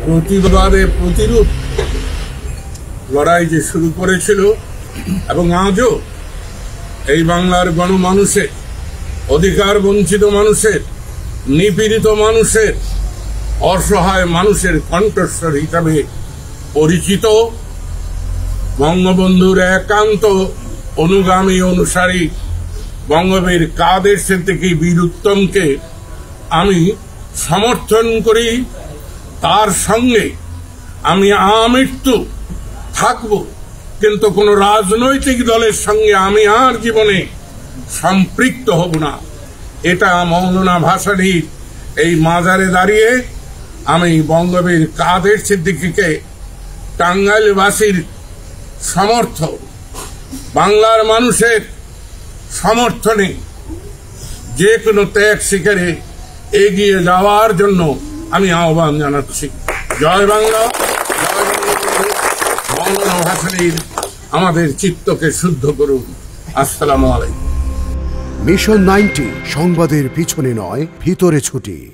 প্রতিবাদে প্রতিরূপ লড়াই যে শুরু করেছিল এবং আজও এই বাংলার গণমানুষের, অধিকার বঞ্চিত মানুষের, নিপীড়িত মানুষের, অসহায় মানুষের কণ্ঠস্বর হিসাবে পরিচিত বঙ্গবন্ধুর একান্ত অনুগামী অনুসারী বঙ্গবীর কাদের সিদ্দিকী বীর উত্তমকে আমি সমর্থন করি। তার সঙ্গে আমি আমৃত্যু থাকব, কিন্তু কোন রাজনৈতিক দলের সঙ্গে আমি আর জীবনে সম্পৃক্ত হব না। এটা মৌলানা ভাসানীর এই মাজারে দাঁড়িয়ে আমি বঙ্গবীর কাদের সিদ্দিকীকে টাঙ্গাইলবাসীর সমর্থন, বাংলার মানুষের সমর্থনে যে কোনো ত্যাগ শিকারে এগিয়ে যাওয়ার জন্য আমি আহ্বান জানাচ্ছি। জয় বাংলা, জয় বঙ্গবন্ধু। মৌলানা ভাসানীর আমাদের চিত্তকে শুদ্ধ করুন। আসসালামু আলাইকুম। মিশন 90 সংবাদের পিছনে নয়, ভিতরে ছুটি।